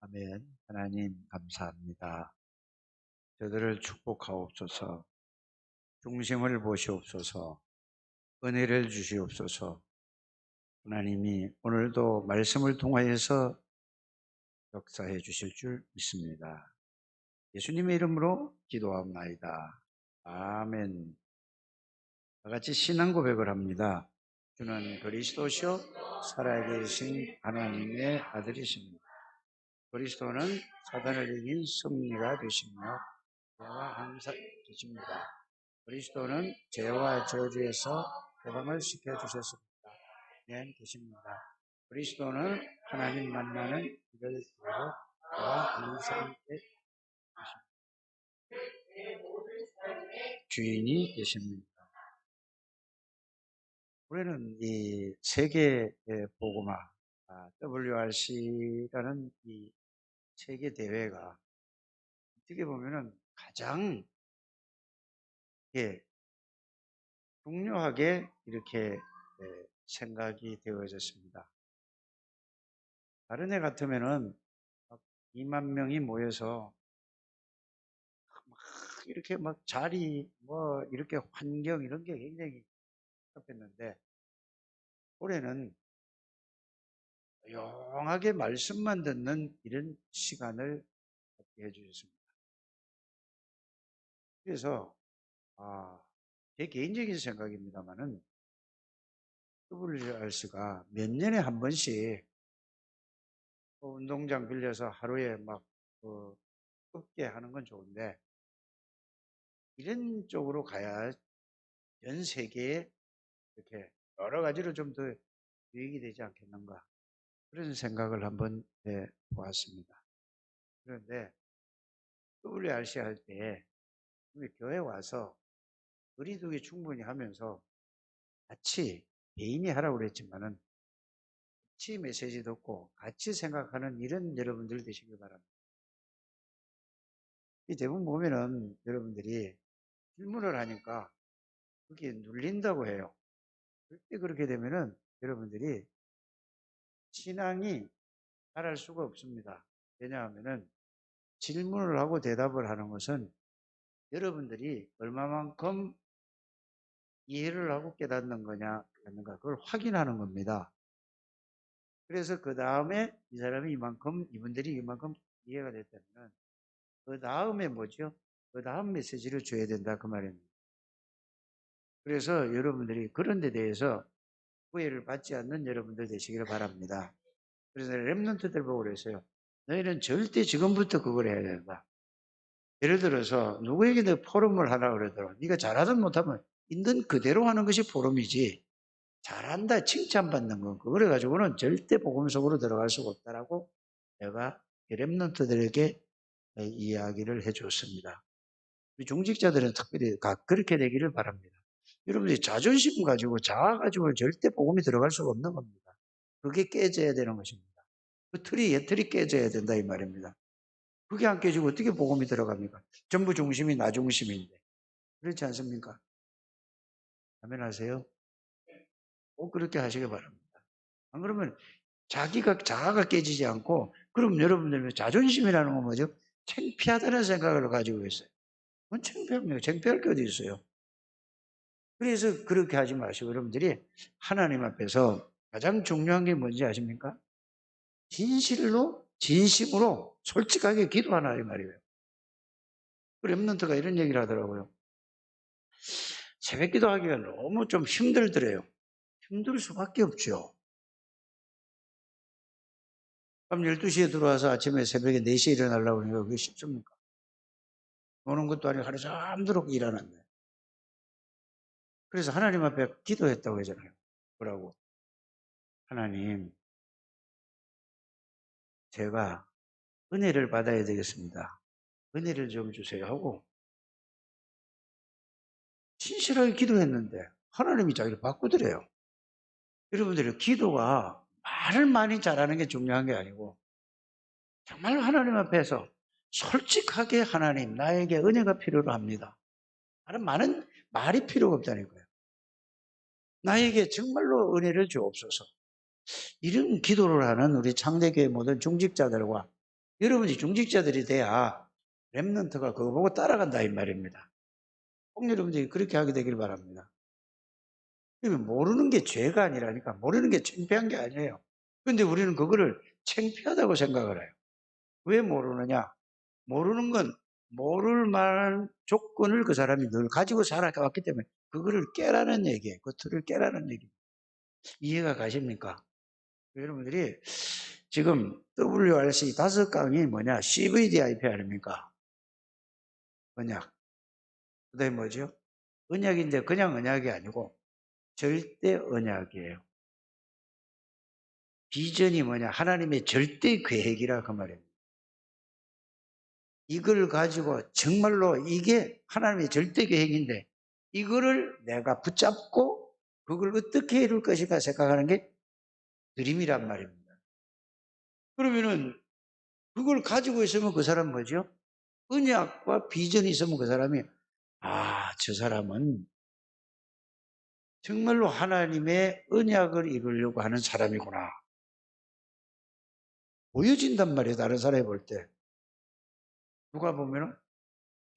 아멘. 하나님 감사합니다. 저들을 축복하옵소서, 중심을 보시옵소서, 은혜를 주시옵소서. 하나님이 오늘도 말씀을 통하여서 역사해 주실 줄 믿습니다. 예수님의 이름으로 기도합나이다. 아멘. 다 같이 신앙 고백을 합니다. 주는 그리스도시요 살아계신 하나님의 아들이십니다. 그리스도는 사단을 이긴 승리가 되시며 죄와 항상 계십니다. 그리스도는 죄와 저주에서 해방을 시켜주셨습니다. 네, 계십니다. 그리스도는 하나님 만나는 길을 열어 저와 항상 주인이 계십니다. 우리는 이 세계 보고마 WRC라는 이 세계 대회가 어떻게 보면은 가장 중요하게 이렇게 생각이 되어졌습니다. 다른 해 같으면은 2만 명이 모여서 막 이렇게 막 자리 뭐 이렇게 환경 이런 게 굉장히 급했는데 올해는 조용하게 말씀만 듣는 이런 시간을 갖게 해주셨습니다. 그래서 제 개인적인 생각입니다만은 WRC가 몇 년에 한 번씩 운동장 빌려서 하루에 막 끄게 하는 건 좋은데 이런 쪽으로 가야 전 세계에 이렇게 여러 가지로 좀 더 유익이 되지 않겠는가 그런 생각을 한번 보았습니다. 그런데 WRC 할 때 교회 와서 거리두기 충분히 하면서 같이 개인이 하라고 그랬지만은 같이 메시지 듣고 같이 생각하는 이런 여러분들 되시길 바랍니다. 이 대부분 보면은 여러분들이 질문을 하니까 그게 눌린다고 해요. 절대 그렇게 되면은 여러분들이 신앙이 잘할 수가 없습니다. 왜냐하면은 질문을 하고 대답을 하는 것은 여러분들이 얼마만큼 이해를 하고 깨닫는 거냐, 그걸 확인하는 겁니다. 그래서 그 다음에 이 사람이 이분들이 이만큼 이해가 됐다면 그 다음에 뭐죠? 그 다음 메시지를 줘야 된다 그 말입니다. 그래서 여러분들이 그런 데 대해서 후회를 받지 않는 여러분들 되시기를 바랍니다. 그래서 랩런트들 보고 그랬어요. 너희는 절대 지금부터 그걸 해야 된다. 예를 들어서 누구에게 너 포럼을 하라고 그러더라도 네가 잘하든 못하면 있는 그대로 하는 것이 포럼이지 잘한다 칭찬받는 건 그래 가지고는 절대 복음 속으로 들어갈 수가 없다라고 내가 랩런트들에게 이야기를 해줬습니다. 우리 중직자들은 특별히 그렇게 되기를 바랍니다. 여러분들이 자존심 가지고 자아 가지고는 절대 복음이 들어갈 수가 없는 겁니다. 그게 깨져야 되는 것입니다. 그 틀이 깨져야 된다 이 말입니다. 그게 안 깨지고 어떻게 복음이 들어갑니까? 전부 중심이 나 중심인데 그렇지 않습니까? 아멘 하세요? 꼭 그렇게 하시기 바랍니다. 안 그러면 자아가 깨지지 않고 그럼 여러분들 자존심이라는 건 뭐죠? 창피하다는 생각을 가지고 있어요. 그건 창피합니다. 창피할 게 어디 있어요? 그래서 그렇게 하지 마시고 여러분들이 하나님 앞에서 가장 중요한 게 뭔지 아십니까? 진심으로 솔직하게 기도하라 이 말이에요. 그 랩런트가 이런 얘기를 하더라고요. 새벽 기도하기가 너무 좀 힘들더래요. 힘들 수밖에 없죠. 밤 12시에 들어와서 아침에 새벽에 4시에 일어나려고 하니까 그게 쉽습니까? 노는 것도 아니고 하루 잠들고 일하는데. 그래서 하나님 앞에 기도했다고 하잖아요. 뭐라고? 하나님, 제가 은혜를 받아야 되겠습니다. 은혜를 좀 주세요 하고 진실하게 기도했는데 하나님이 자기를 바꾸더래요. 여러분들이 기도가 말을 많이 잘하는 게 중요한 게 아니고 정말 하나님 앞에서 솔직하게 하나님 나에게 은혜가 필요로 합니다. 다른 많은 말이 필요가 없다니까요. 나에게 정말로 은혜를 주옵소서. 이런 기도를 하는 우리 창대교회 모든 중직자들과 여러분이 중직자들이 돼야 렘넌트가 그거 보고 따라간다 이 말입니다. 꼭 여러분들이 그렇게 하게 되길 바랍니다. 모르는 게 죄가 아니라니까. 모르는 게 창피한 게 아니에요. 그런데 우리는 그거를 창피하다고 생각을 해요. 왜 모르느냐? 모르는 건 모를 만한 조건을 그 사람이 늘 가지고 살아왔기 때문에 그거를 깨라는 얘기예요. 그 틀을 깨라는 얘기. 이해가 가십니까? 여러분들이 지금 WRC 5강이 뭐냐? CVDIP 아닙니까? 언약. 그 다음에 뭐죠? 언약인데 그냥 언약이 아니고 절대 언약이에요. 비전이 뭐냐? 하나님의 절대 계획이라 그 말입니다. 이걸 가지고 정말로 이게 하나님의 절대 계획인데 이거를 내가 붙잡고 그걸 어떻게 이룰 것인가 생각하는 게 드림이란 말입니다. 그러면은 그걸 가지고 있으면 그 사람 뭐죠? 언약과 비전이 있으면 그 사람이 저 사람은 정말로 하나님의 언약을 이루려고 하는 사람이구나. 보여진단 말이에요. 다른 사람이 볼 때. 누가 보면은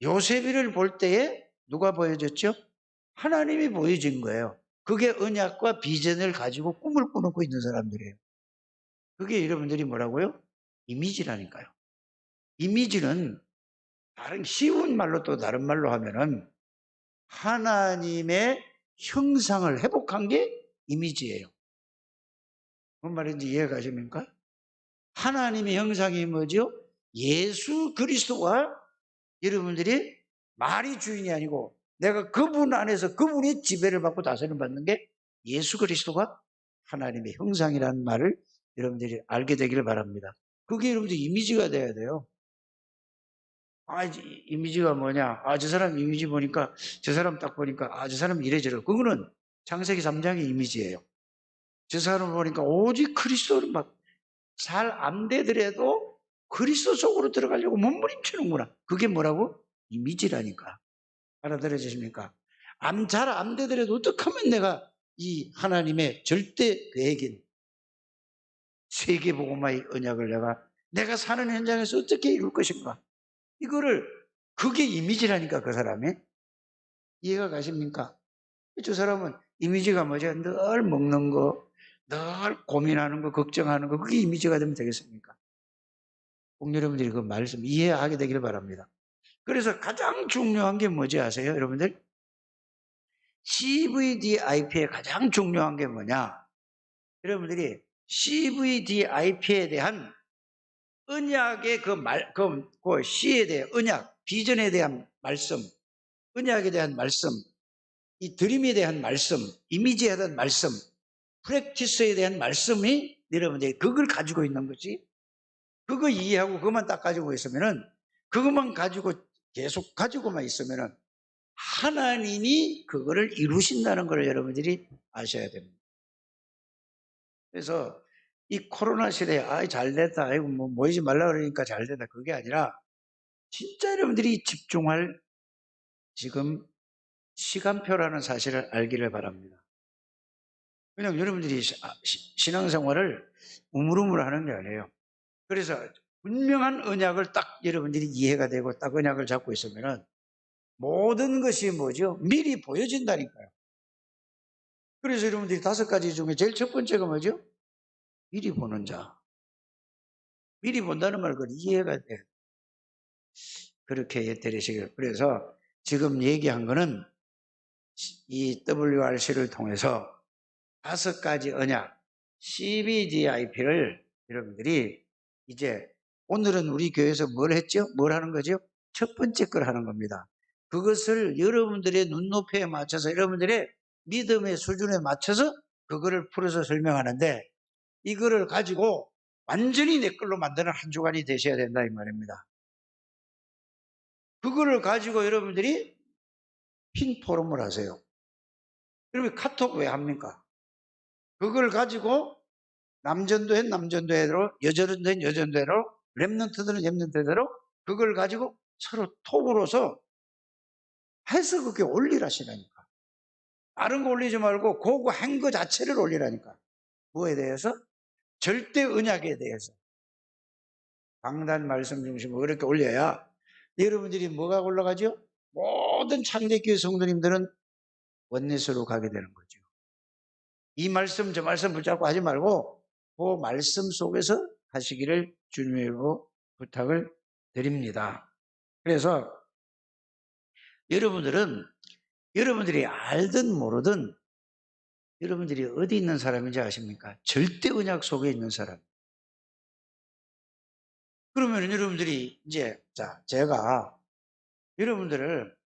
요셉이를 볼 때에 누가 보여졌죠? 하나님이 보여진 거예요. 그게 언약과 비전을 가지고 꿈을 꾸고 있는 사람들이에요. 그게 여러분들이 뭐라고요? 이미지라니까요. 이미지는 다른 쉬운 말로 또 다른 말로 하면은 하나님의 형상을 회복한 게 이미지예요. 뭔 말인지 이해가 가십니까? 하나님의 형상이 뭐죠? 예수 그리스도가 여러분들이 말이 주인이 아니고 내가 그분 안에서 그분의 지배를 받고 다스림을 받는 게 예수 그리스도가 하나님의 형상이라는 말을 여러분들이 알게 되기를 바랍니다. 그게 여러분들 이미지가 돼야 돼요. 이미지가 뭐냐? 저 사람 이미지 보니까 저 사람 딱 보니까 저 사람 이래저래. 그거는 창세기 3장의 이미지예요. 저 사람을 보니까 오직 그리스도를 막 잘 안 되더라도 그리스도 속으로 들어가려고 몸부림치는구나. 그게 뭐라고? 이미지라니까. 알아들어지십니까? 잘 안 되더라도 어떻게 하면 내가 이 하나님의 절대 계획인 세계복음화의 언약을 내가 사는 현장에서 어떻게 이룰 것인가? 이거를 그게 이미지라니까 그 사람이. 이해가 가십니까? 저 사람은 이미지가 뭐죠? 늘 먹는 거, 늘 고민하는 거, 걱정하는 거, 그게 이미지가 되면 되겠습니까? 꼭 여러분들이 그 말씀 이해하게 되기를 바랍니다. 그래서 가장 중요한 게 뭐지 아세요? 여러분들? CVDIP의 가장 중요한 게 뭐냐? 여러분들이 CVDIP에 대한 언약의 그 C에 대한 언약, 비전에 대한 말씀, 언약에 대한 말씀, 이 드림에 대한 말씀, 이미지에 대한 말씀, 프랙티스에 대한 말씀이 여러분들이 그걸 가지고 있는 거지. 그거 이해하고 그것만 딱 가지고 있으면은 그것만 가지고 계속 가지고만 있으면은 하나님이 그거를 이루신다는 걸 여러분들이 아셔야 됩니다. 그래서 이 코로나 시대에 잘 됐다. 아이고 뭐 모이지 말라 그러니까 잘 됐다. 그게 아니라 진짜 여러분들이 집중할 지금 시간표라는 사실을 알기를 바랍니다. 그냥 여러분들이 신앙생활을 우물우물 하는 게 아니에요. 그래서 분명한 언약을 딱 여러분들이 이해가 되고 딱 언약을 잡고 있으면은 모든 것이 뭐죠? 미리 보여진다니까요. 그래서 여러분들이 5가지 중에 제일 첫 번째가 뭐죠? 미리 보는 자. 미리 본다는 말, 그걸 이해가 돼. 그렇게 되시길. 그래서 지금 얘기한 거는 이 WRC를 통해서 5가지 언약, CBDIP를 여러분들이 이제 오늘은 우리 교회에서 뭘 했죠? 뭘 하는 거죠? 첫 번째 걸 하는 겁니다. 그것을 여러분들의 눈높이에 맞춰서 여러분들의 믿음의 수준에 맞춰서 그거를 풀어서 설명하는데 이거를 가지고 완전히 내 걸로 만드는 한 주간이 되셔야 된다 이 말입니다. 그거를 가지고 여러분들이 핀 포럼을 하세요. 그러면 카톡 왜 합니까? 그걸 가지고 남전도엔 남전도대로, 여전도엔 여전대로, 랩런트들은 랩런트대로 그걸 가지고 서로 톡으로서 해서 그게 올리라시라니까. 다른 거 올리지 말고 그거 한 거 자체를 올리라니까. 뭐에 대해서? 절대 언약에 대해서. 강단 말씀 중심으로 그렇게 올려야 여러분들이 뭐가 올라가죠? 모든 창대교회 성도님들은 원내스로 가게 되는 거죠. 이 말씀 저 말씀 붙잡고 하지 말고 그 말씀 속에서 하시기를 주님으로 부탁을 드립니다. 그래서 여러분들이 알든 모르든 여러분들이 어디 있는 사람인지 아십니까? 절대 언약 속에 있는 사람. 그러면 여러분들이 이제 제가 여러분들을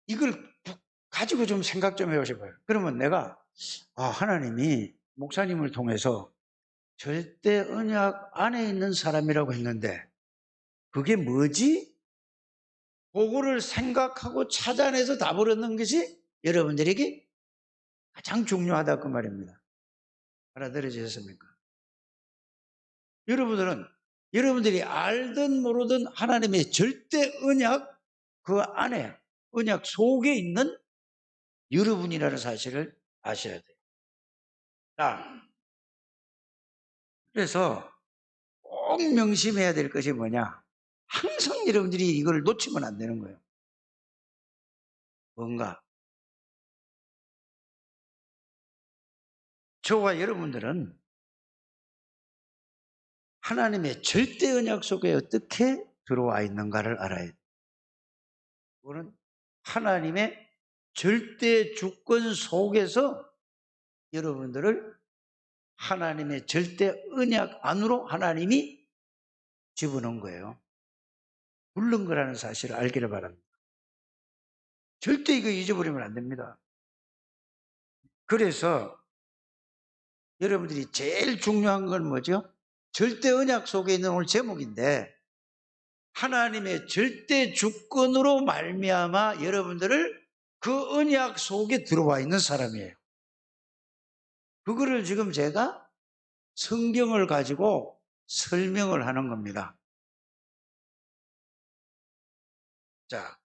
이걸 가지고 좀 생각 좀 해보셔봐요. 그러면 내가 하나님이 목사님을 통해서 절대 언약 안에 있는 사람이라고 했는데 그게 뭐지? 그거를 생각하고 찾아내서 답을 얻는 것이 여러분들에게 가장 중요하다 그 말입니다. 알아들으셨습니까? 여러분들이 알든 모르든 하나님의 절대 언약 그 안에 언약 속에 있는 여러분이라는 사실을 아셔야 돼요. 자, 그래서 꼭 명심해야 될 것이 뭐냐? 항상 여러분들이 이걸 놓치면 안 되는 거예요. 뭔가 저와 여러분들은 하나님의 절대 언약 속에 어떻게 들어와 있는가를 알아야 돼요. 그거는 하나님의 절대 주권 속에서 여러분들을 하나님의 절대 언약 안으로 하나님이 집어넣은 거예요. 부른 거라는 사실을 알기를 바랍니다. 절대 이거 잊어버리면 안 됩니다. 그래서 여러분들이 제일 중요한 건 뭐죠? 절대 언약 속에 있는 오늘 제목인데 하나님의 절대 주권으로 말미암아 여러분들을 그 언약 속에 들어와 있는 사람이에요. 그거를 지금 제가 성경을 가지고 설명을 하는 겁니다. 자,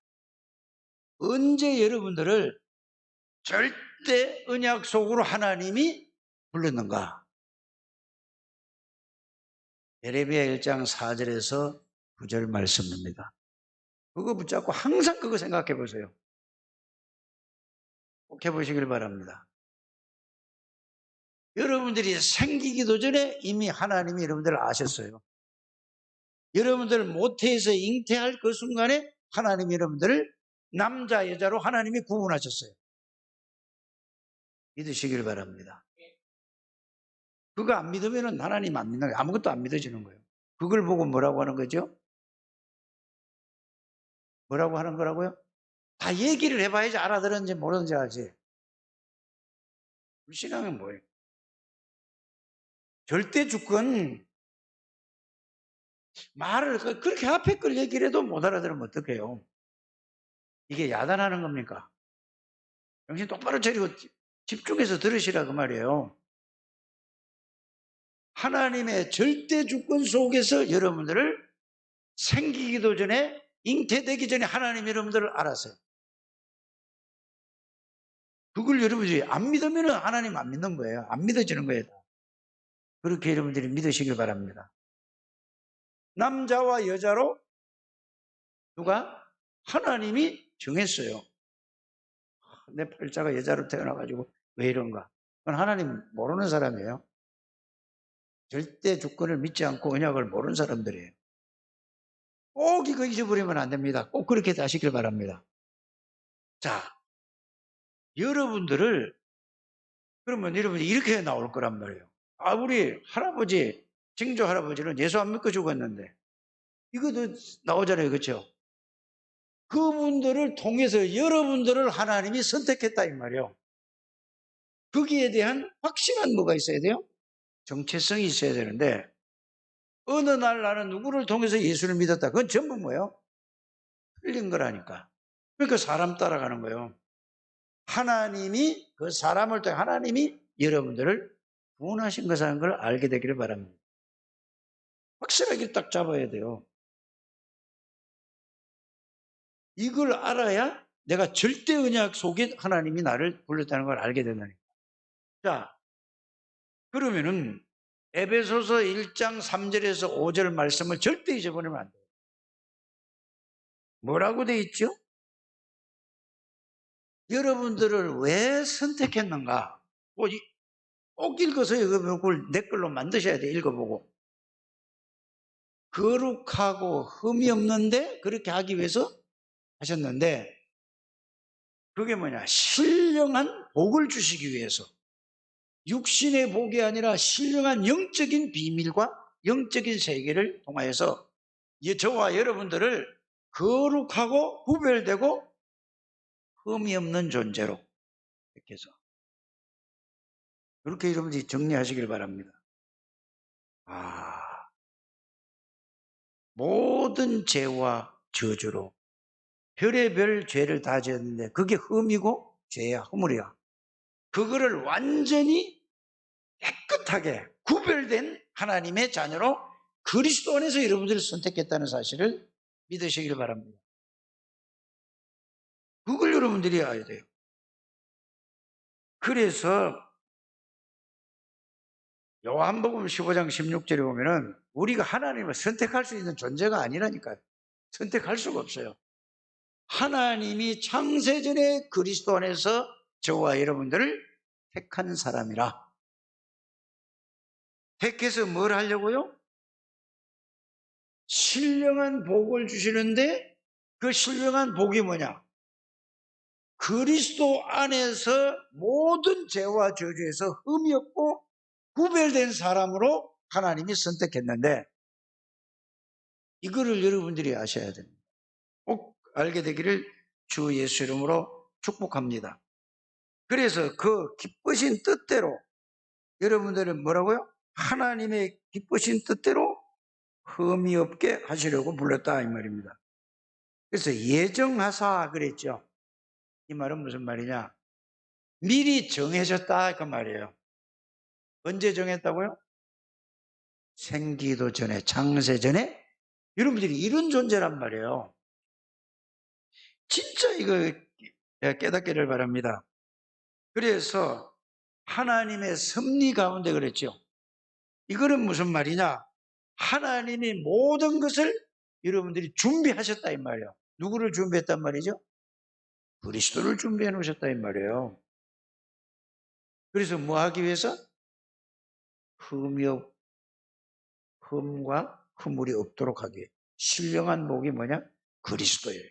언제 여러분들을 절대 언약 속으로 하나님이 불렀는가? 예레미야 1장 4절에서 9절 말씀입니다. 그거 붙잡고 항상 그거 생각해 보세요. 꼭 해보시길 바랍니다. 여러분들이 생기기도 전에 이미 하나님이 여러분들을 아셨어요. 여러분들 모태에서 잉태할 그 순간에 하나님이 여러분들을 남자 여자로 하나님이 구분하셨어요. 믿으시길 바랍니다. 그거 안 믿으면 하나님 안 믿는 거예요. 아무것도 안 믿어지는 거예요. 그걸 보고 뭐라고 하는 거죠? 뭐라고 하는 거라고요? 다 얘기를 해봐야지 알아들었는지 모르는지 알지. 불신앙은 뭐예요? 절대 주권 말을 그렇게 앞에 걸 얘기를 해도 못 알아들으면 어떡해요? 이게 야단하는 겁니까? 정신 똑바로 차리고 집중해서 들으시라 그 말이에요. 하나님의 절대 주권 속에서 여러분들을 생기기도 전에 잉태되기 전에 하나님 여러분들을 알았어요. 그걸 여러분들이 안 믿으면 하나님 안 믿는 거예요. 안 믿어지는 거예요. 그렇게 여러분들이 믿으시길 바랍니다. 남자와 여자로 누가? 하나님이 정했어요. 내 팔자가 여자로 태어나가지고 왜 이런가? 그건 하나님 모르는 사람이에요. 절대 주권을 믿지 않고 언약을 모르는 사람들이에요. 꼭 이거 잊어버리면 안 됩니다. 꼭 그렇게 하시길 바랍니다. 자, 여러분들을 그러면 여러분이 이렇게 나올 거란 말이에요. 우리 할아버지, 증조 할아버지는 예수 안 믿고 죽었는데 이것도 나오잖아요. 그렇죠? 그분들을 통해서 여러분들을 하나님이 선택했다 이 말이에요. 거기에 대한 확실한 뭐가 있어야 돼요? 정체성이 있어야 되는데 어느 날 나는 누구를 통해서 예수를 믿었다. 그건 전부 뭐예요? 틀린 거라니까. 그러니까 사람 따라가는 거예요. 하나님이 그 사람을 통해 하나님이 여러분들을 구원하신 것이라는 걸 알게 되기를 바랍니다. 확실하게 딱 잡아야 돼요. 이걸 알아야 내가 절대 언약 속에 하나님이 나를 불렀다는 걸 알게 된다니까. 자, 그러면은 에베소서 1장 3절에서 5절 말씀을 절대 잊어버리면 안 돼요. 뭐라고 돼 있죠? 여러분들을 왜 선택했는가? 꼭 읽어서 이걸 내 걸로 만드셔야 돼. 읽어보고. 거룩하고 흠이 없는데 그렇게 하기 위해서 하셨는데, 그게 뭐냐? 신령한 복을 주시기 위해서. 육신의 복이 아니라 신령한 영적인 비밀과 영적인 세계를 통하여서 저와 여러분들을 거룩하고 구별되고 흠이 없는 존재로 이렇게 해서, 그렇게 여러분들이 정리하시길 바랍니다. 모든 죄와 저주로 별의별 죄를 다 지었는데 그게 흠이고 죄야, 허물이야. 그거를 완전히 깨끗하게 구별된 하나님의 자녀로 그리스도 안에서 여러분들을 선택했다는 사실을 믿으시길 바랍니다. 그걸 여러분들이 알아야 돼요. 그래서 요한복음 15장 16절에 보면은 우리가 하나님을 선택할 수 있는 존재가 아니라니까요. 선택할 수가 없어요. 하나님이 창세전에 그리스도 안에서 저와 여러분들을 택한 사람이라. 택해서 뭘 하려고요? 신령한 복을 주시는데, 그 신령한 복이 뭐냐? 그리스도 안에서 모든 죄와 저주에서 흠이 없고 구별된 사람으로 하나님이 선택했는데, 이거를 여러분들이 아셔야 됩니다. 꼭 알게 되기를 주 예수 이름으로 축복합니다. 그래서 그 기쁘신 뜻대로 여러분들은 뭐라고요? 하나님의 기쁘신 뜻대로 흠이 없게 하시려고 불렀다 이 말입니다. 그래서 예정하사 그랬죠. 이 말은 무슨 말이냐? 미리 정해졌다 그 말이에요. 언제 정했다고요? 생기도 전에, 창세 전에. 여러분들이 이런 존재란 말이에요. 진짜 이거 깨닫기를 바랍니다. 그래서 하나님의 섭리 가운데 그랬죠. 이거는 무슨 말이냐? 하나님이 모든 것을 여러분들이 준비하셨다 이 말이에요. 누구를 준비했단 말이죠? 그리스도를 준비해 놓으셨다 이 말이에요. 그래서 뭐 하기 위해서? 흠과 허물이 없도록 하기 위해. 신령한 복이 뭐냐? 그리스도예요.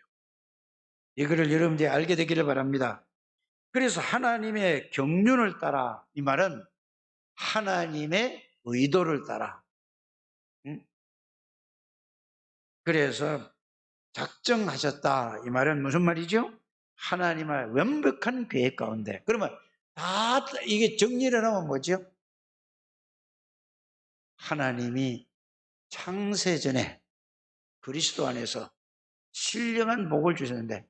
이거를 여러분들이 알게 되기를 바랍니다. 그래서 하나님의 경륜을 따라, 이 말은 하나님의 의도를 따라. 그래서 작정하셨다. 이 말은 무슨 말이죠? 하나님의 완벽한 계획 가운데. 그러면 다 이게 정리를 하면 뭐죠? 하나님이 창세전에 그리스도 안에서 신령한 복을 주셨는데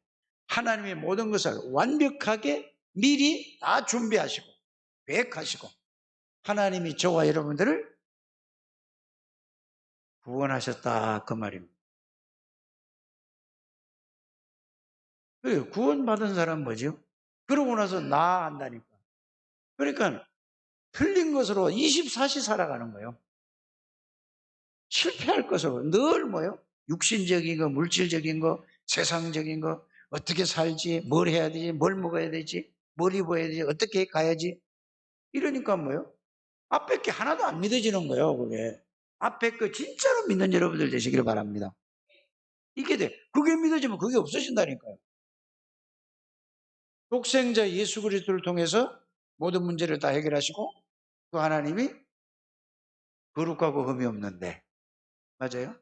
하나님의 모든 것을 완벽하게 미리 다 준비하시고 계획하시고 하나님이 저와 여러분들을 구원하셨다 그 말입니다. 구원받은 사람은 뭐죠? 그러고 나서 나아간다니까. 그러니까 틀린 것으로 24시 살아가는 거예요. 실패할 것으로 늘 뭐요? 육신적인 거, 물질적인 거, 세상적인 거, 어떻게 살지, 뭘 해야 되지, 뭘 먹어야 되지, 뭘 입어야 되지, 어떻게 가야지. 이러니까 뭐요? 앞에 게 하나도 안 믿어지는 거예요, 그게. 앞에 거 진짜로 믿는 여러분들 되시기를 바랍니다. 이게 돼. 그게 믿어지면 그게 없어진다니까요. 독생자 예수 그리스도를 통해서 모든 문제를 다 해결하시고 또 하나님이 거룩하고 흠이 없는데, 맞아요?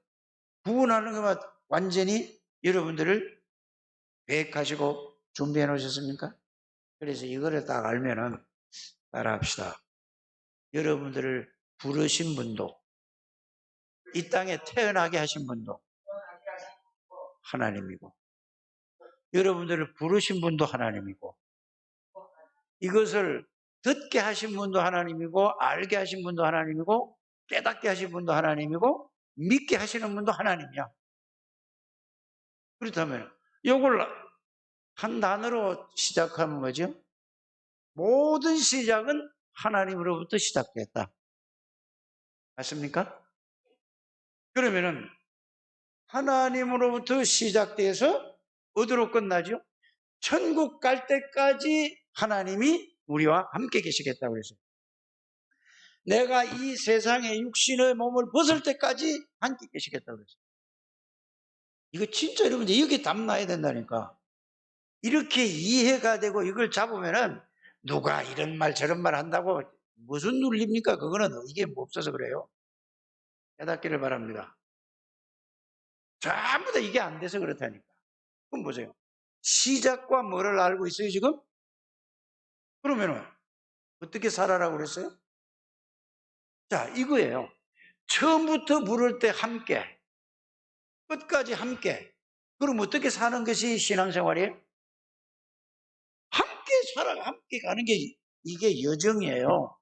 구원하는 것만 완전히 여러분들을 계획하시고 준비해 놓으셨습니까? 그래서 이거를 딱 알면은 따라합시다. 여러분들을 부르신 분도 이 땅에 태어나게 하신 분도 하나님이고 여러분들을 부르신 분도 하나님이고 이것을 듣게 하신 분도 하나님이고 알게 하신 분도 하나님이고 깨닫게 하신 분도 하나님이고 믿게 하시는 분도 하나님이야. 그렇다면 이걸 한 단어로 시작하면 뭐죠? 모든 시작은 하나님으로부터 시작됐다. 맞습니까? 그러면은 하나님으로부터 시작돼서 어디로 끝나죠? 천국 갈 때까지 하나님이 우리와 함께 계시겠다고 그랬어요. 내가 이 세상의 육신의 몸을 벗을 때까지 함께 계시겠다고 그랬어요. 이거 진짜 여러분들 여기 담나야 된다니까. 이렇게 이해가 되고 이걸 잡으면은 누가 이런 말 저런 말 한다고 무슨 논리입니까? 그거는 이게 없어서 그래요. 깨닫기를 바랍니다. 전부 다 이게 안 돼서 그렇다니까. 그럼 보세요. 시작과 뭐를 알고 있어요, 지금? 그러면은 어떻게 살아라고 그랬어요? 자, 이거예요. 처음부터 부를 때 함께, 끝까지 함께. 그럼 어떻게 사는 것이 신앙생활이에요? 함께 살아, 함께 가는 게 이게 여정이에요.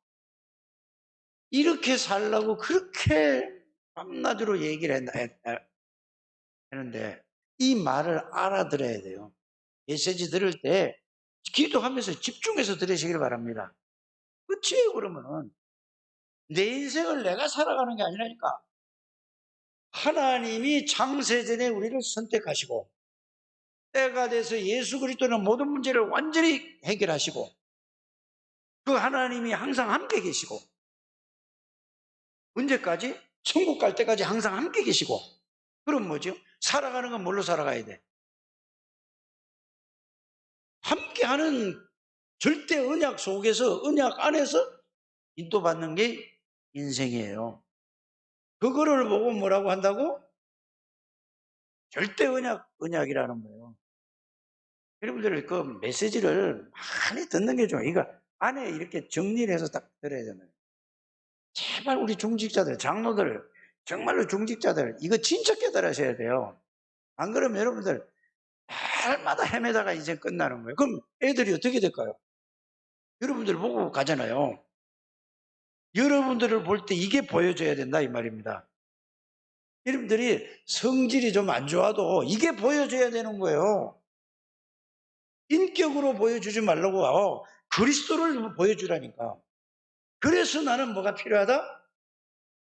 이렇게 살라고 그렇게 밤낮으로 얘기를 했는데 이 말을 알아들어야 돼요. 메시지 들을 때 기도하면서 집중해서 들으시길 바랍니다. 끝이에요, 그러면은. 내 인생을 내가 살아가는 게 아니라니까. 하나님이 창세전에 우리를 선택하시고 때가 돼서 예수 그리스도는 모든 문제를 완전히 해결하시고 그 하나님이 항상 함께 계시고 언제까지? 천국 갈 때까지 항상 함께 계시고 그럼 뭐죠? 살아가는 건 뭘로 살아가야 돼? 함께하는 절대 언약 속에서 언약 안에서 인도받는 게 인생이에요. 그거를 보고 뭐라고 한다고? 절대 언약이라는 거예요. 여러분들 그 메시지를 많이 듣는 게 좋아요. 이거 안에 이렇게 정리를 해서 딱 들어야 되잖아요. 제발 우리 중직자들, 장로들, 정말로 중직자들 이거 진짜 깨달으셔야 돼요. 안 그러면 여러분들 날마다 헤매다가 이제 끝나는 거예요. 그럼 애들이 어떻게 될까요? 여러분들 보고 가잖아요. 여러분들을 볼 때 이게 보여줘야 된다 이 말입니다. 여러분들이 성질이 좀 안 좋아도 이게 보여줘야 되는 거예요. 인격으로 보여주지 말라고 그리스도를 보여주라니까. 그래서 나는 뭐가 필요하다?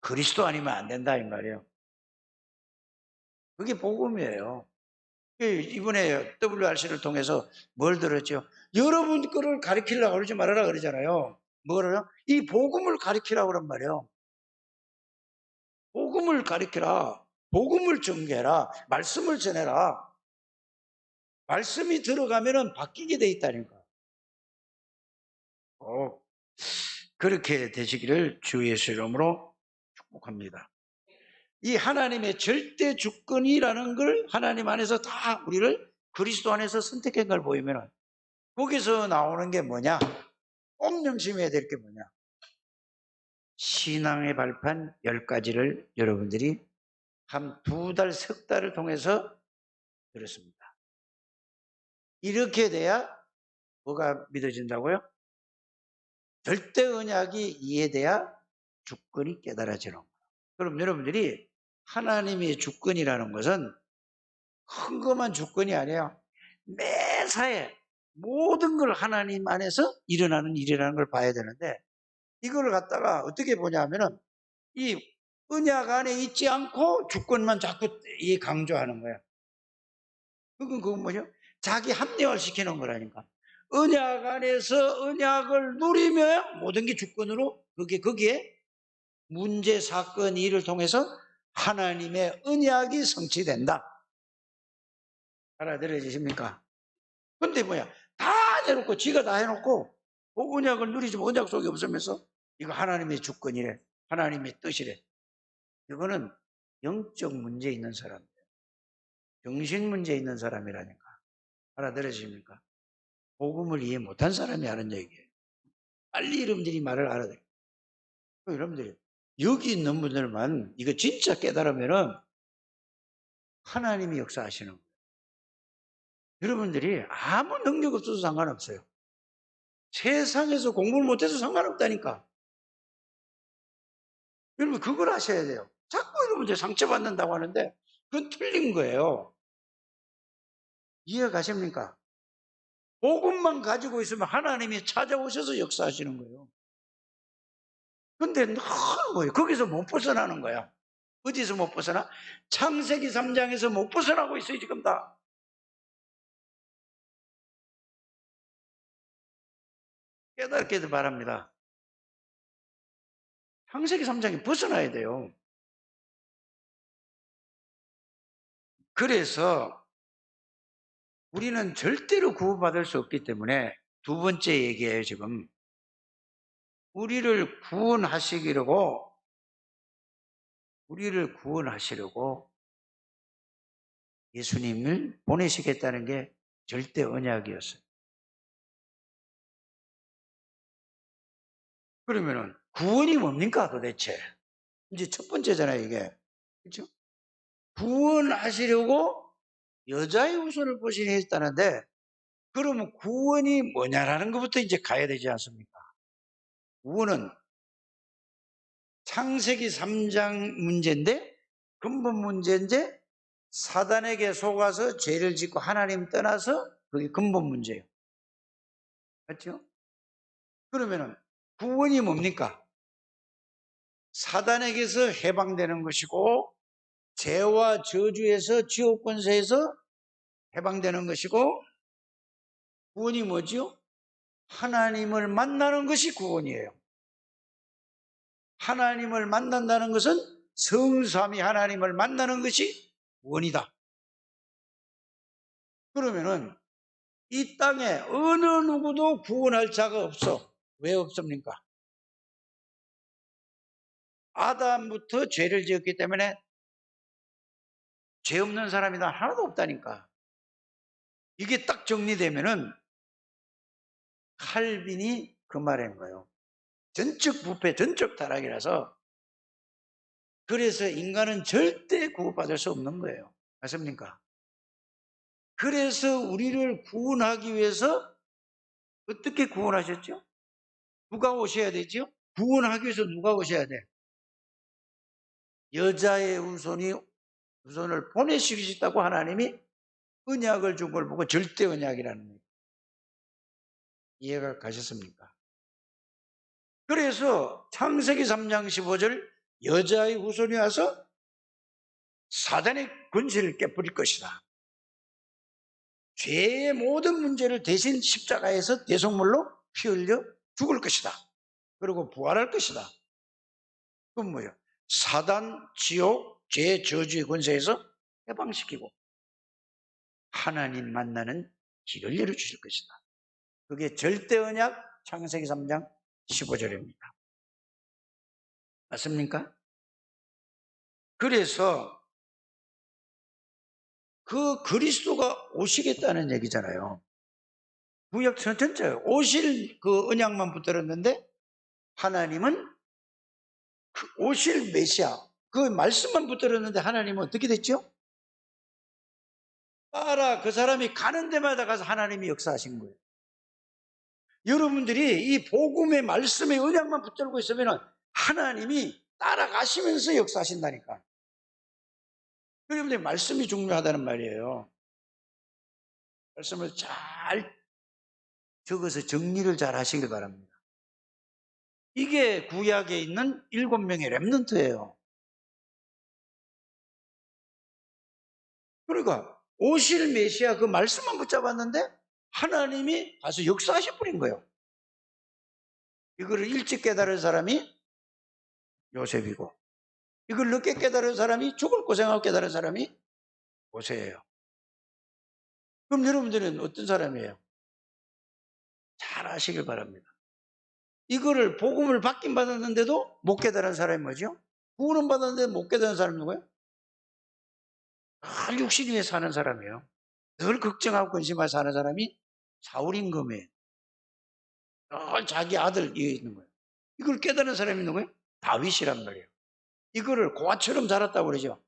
그리스도 아니면 안 된다 이 말이에요. 그게 복음이에요. 이번에 WRC를 통해서 뭘 들었죠? 여러분 거를 가르치려고 그러지 말아라 그러잖아요. 뭐를요? 이 복음을 가르치라고 그런 말이에요. 복음을 가르치라. 복음을 전개해라. 말씀을 전해라. 말씀이 들어가면은 바뀌게 돼 있다니까. 그렇게 되시기를 주 예수 이름으로 축복합니다. 이 하나님의 절대 주권이라는 걸 하나님 안에서 다 우리를 그리스도 안에서 선택한 걸 보이면 거기서 나오는 게 뭐냐? 꼭 명심해야 될 게 뭐냐? 신앙의 발판 10가지를 여러분들이 한 2달, 석 달을 통해서 들었습니다. 이렇게 돼야 뭐가 믿어진다고요? 절대 언약이 이해돼야 주권이 깨달아지는 거예요. 그럼 여러분들이 하나님의 주권이라는 것은 큰 것만 주권이 아니에요. 매사에 모든 걸 하나님 안에서 일어나는 일이라는 걸 봐야 되는데 이걸 갖다가 어떻게 보냐면은 이 언약 안에 있지 않고 주권만 자꾸 강조하는 거야. 그건 뭐죠? 자기 합리화를 시키는 거라니까. 언약 안에서 언약을 누리며 모든 게 주권으로 거기에 문제, 사건, 일을 통해서 하나님의 언약이 성취된다. 알아들어지십니까? 근데 뭐야? 다 해놓고, 지가 다 해놓고, 그 언약을 누리지만 언약 속에 없으면서 이거 하나님의 주권이래. 하나님의 뜻이래. 이거는 영적 문제 있는 사람, 정신 문제 있는 사람이라니까. 알아들으십니까? 복음을 이해 못한 사람이 하는 얘기예요. 빨리 여러분들이 말을 알아들어요. 여러분들이 여기 있는 분들만 이거 진짜 깨달으면은 하나님이 역사하시는 거예요. 여러분들이 아무 능력 없어도 상관없어요. 세상에서 공부를 못해서 상관없다니까. 여러분 그걸 아셔야 돼요. 자꾸 여러분들 상처받는다고 하는데 그건 틀린 거예요. 이해 가십니까? 복음만 가지고 있으면 하나님이 찾아오셔서 역사하시는 거예요. 근데 너무 거기서 못 벗어나는 거야. 어디서 못 벗어나? 창세기 3장에서 못 벗어나고 있어요, 지금 다. 깨닫기를 바랍니다. 창세기 3장에 벗어나야 돼요. 그래서 우리는 절대로 구원받을 수 없기 때문에 두 번째 얘기예요, 지금. 우리를 구원하시려고 예수님을 보내시겠다는 게 절대 언약이었어요. 그러면은 구원이 뭡니까 도대체? 이제 첫 번째잖아요, 이게. 그렇죠? 구원하시려고 여자의 후손을 보시했다는데 그러면 구원이 뭐냐라는 것부터 이제 가야 되지 않습니까? 구원은 창세기 3장 문제인데 근본 문제인데 사단에게 속아서 죄를 짓고 하나님 떠나서 그게 근본 문제예요. 맞죠? 그러면은 구원이 뭡니까? 사단에게서 해방되는 것이고 죄와 저주에서 지옥 권세에서 해방되는 것이고 구원이 뭐지요? 하나님을 만나는 것이 구원이에요. 하나님을 만난다는 것은 성삼위 하나님을 만나는 것이 구원이다. 그러면은 이 땅에 어느 누구도 구원할 자가 없어. 왜 없습니까? 아담부터 죄를 지었기 때문에 죄 없는 사람이 다 하나도 없다니까. 이게 딱 정리되면은 칼빈이 그 말인 거예요. 전적 부패, 전적 타락이라서 그래서 인간은 절대 구원받을 수 없는 거예요. 맞습니까? 그래서 우리를 구원하기 위해서 어떻게 구원하셨죠? 누가 오셔야 되죠? 구원하기 위해서 누가 오셔야 돼? 여자의 후손을 보내시겠다고 하나님이 언약을 준 걸 보고 절대 언약이라는 거예요. 이해가 가셨습니까? 그래서 창세기 3장 15절 여자의 후손이 와서 사단의 권세를 깨버릴 것이다. 죄의 모든 문제를 대신 십자가에서 대속물로 피 흘려 죽을 것이다. 그리고 부활할 것이다. 그건 뭐예요? 사단, 지옥, 죄, 저주의 권세에서 해방시키고 하나님 만나는 길을 열어주실 것이다. 그게 절대 언약 창세기 3장 15절입니다. 맞습니까? 그래서 그 그리스도가 오시겠다는 얘기잖아요. 구약 전체에 오실 그 언약만 붙들었는데 하나님은 그 오실 메시아 그 말씀만 붙들었는데 하나님은 어떻게 됐죠? 따라 그 사람이 가는 데마다 가서 하나님이 역사하신 거예요. 여러분들이 이 복음의 말씀의 언약만 붙들고 있으면 하나님이 따라가시면서 역사하신다니까. 여러분들 말씀이 중요하다는 말이에요. 말씀을 잘 적어서 정리를 잘 하시길 바랍니다. 이게 구약에 있는 7명의 렘넌트예요. 그러니까 오실 메시아 그 말씀만 붙잡았는데 하나님이 가서 역사하실 분인 거예요. 이거를 일찍 깨달은 사람이 요셉이고 이걸 늦게 깨달은 사람이 죽을 고생하고 깨달은 사람이 모세예요. 그럼 여러분들은 어떤 사람이에요? 잘 아시길 바랍니다. 이거를 복음을 받긴 받았는데도 못 깨달은 사람이 뭐죠? 구원은 받았는데 못 깨달은 사람이 누구예요? 늘 육신 위에 사는 사람이에요. 늘 걱정하고 근심하고 사는 사람이 사울임금이에요. 늘 자기 아들 위에 있는 거예요. 이걸 깨달은 사람이 누구예요? 다윗이란 말이에요. 이거를 고아처럼 자랐다고 그러죠.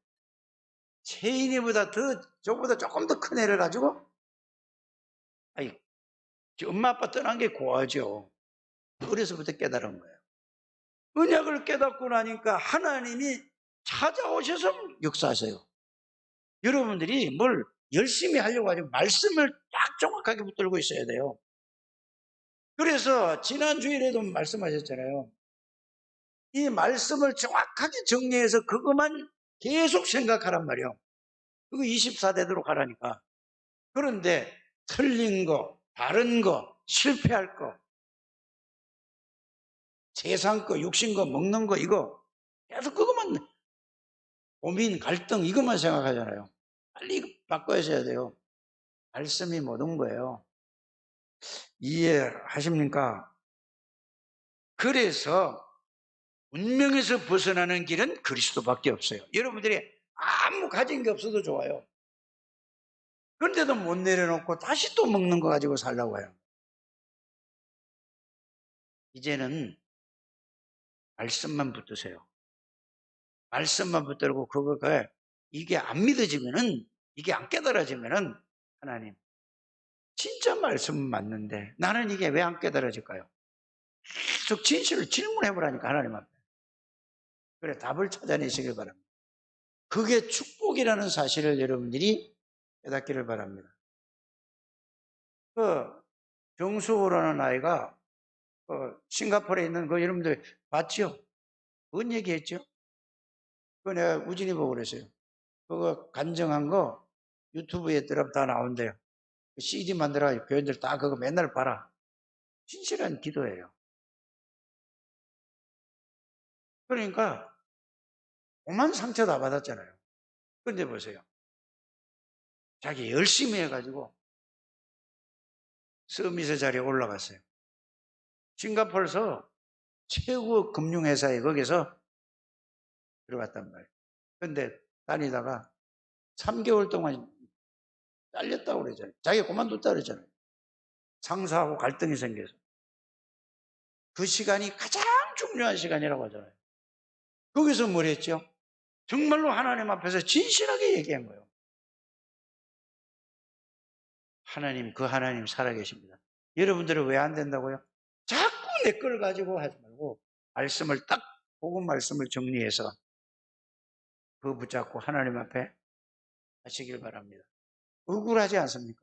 세인이보다 저보다 조금 더 큰 애를 가지고, 아니, 엄마 아빠 떠난 게 고아죠. 어려서부터 깨달은 거예요. 언약을 깨닫고 나니까 하나님이 찾아오셔서 역사하세요. 여러분들이 뭘 열심히 하려고 하지 말씀을 딱 정확하게 붙들고 있어야 돼요. 그래서 지난 주일에도 말씀하셨잖아요. 이 말씀을 정확하게 정리해서 그것만 계속 생각하란 말이에요. 그거 24대도록 하라니까. 그런데 틀린 거, 다른 거, 실패할 거, 세상 거, 육신 거, 먹는 거, 이거 계속 그것만 고민, 갈등 이것만 생각하잖아요. 빨리 바꿔야 돼요. 말씀이 모든 거예요. 이해하십니까? 그래서 운명에서 벗어나는 길은 그리스도밖에 없어요. 여러분들이 아무 가진 게 없어도 좋아요. 그런데도 못 내려놓고 다시 또 먹는 거 가지고 살라고 해요. 이제는 말씀만 붙드세요. 말씀만 붙들고 그거가 이게 안 믿어지면은, 이게 안 깨달아지면은 하나님 진짜 말씀은 맞는데 나는 이게 왜 안 깨달아질까요? 계속 진실을 질문해보라니까 하나님 앞에. 그래 답을 찾아내시길 바랍니다. 그게 축복이라는 사실을 여러분들이 깨닫기를 바랍니다. 그 정수호라는 아이가 싱가포르에 있는 거 여러분들 봤죠? 뭔 얘기했죠? 그거 내가 우진이 보고 그랬어요. 그거 간증한 거 유튜브에 들어가면 다 나온대요. CD 만들어가지고 교인들 다 그거 맨날 봐라. 진실한 기도예요. 그러니까 오만 상처 다 받았잖아요. 근데 보세요. 자기 열심히 해가지고 서밋의 자리에 올라갔어요. 싱가포르에서 최고 금융회사에 거기서 들어갔단 말이에요. 근데 다니다가 3개월 동안 잘렸다고 그러잖아요. 자기가 그만뒀다 그러잖아요. 상사하고 갈등이 생겨서. 그 시간이 가장 중요한 시간이라고 하잖아요. 거기서 뭘 했죠? 정말로 하나님 앞에서 진실하게 얘기한 거예요. 하나님, 그 하나님 살아계십니다. 여러분들은 왜 안 된다고요? 자꾸 내 걸 가지고 하지 말고 말씀을 딱 복음 말씀을 정리해서 그거 붙잡고 하나님 앞에 하시길 바랍니다. 억울하지 않습니까?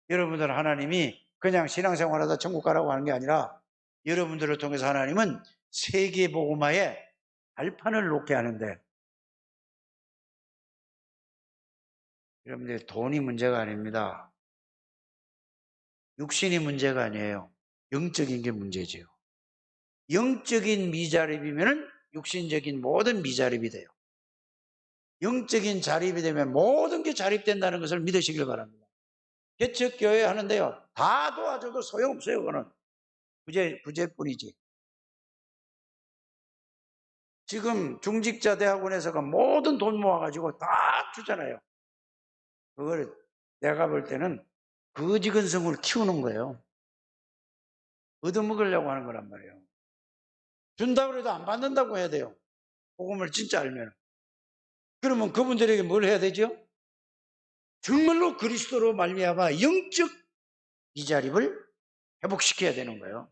여러분들 하나님이 그냥 신앙생활하다 천국 가라고 하는 게 아니라 여러분들을 통해서 하나님은 세계 복음화에 발판을 놓게 하는데 여러분들 돈이 문제가 아닙니다. 육신이 문제가 아니에요. 영적인 게 문제지요. 영적인 미자립이면 육신적인 모든 미자립이 돼요. 영적인 자립이 되면 모든 게 자립된다는 것을 믿으시길 바랍니다. 개척교회 하는데요. 다 도와줘도 소용없어요. 그거는 부재뿐이지. 지금 중직자 대학원에서가 모든 돈 모아가지고 다 주잖아요. 그걸 내가 볼 때는 거지근성을 키우는 거예요. 얻어먹으려고 하는 거란 말이에요. 준다고 해도 안 받는다고 해야 돼요. 복음을 진짜 알면. 그러면 그분들에게 뭘 해야 되죠? 정말로 그리스도로 말미암아 영적 미자립을 회복시켜야 되는 거예요.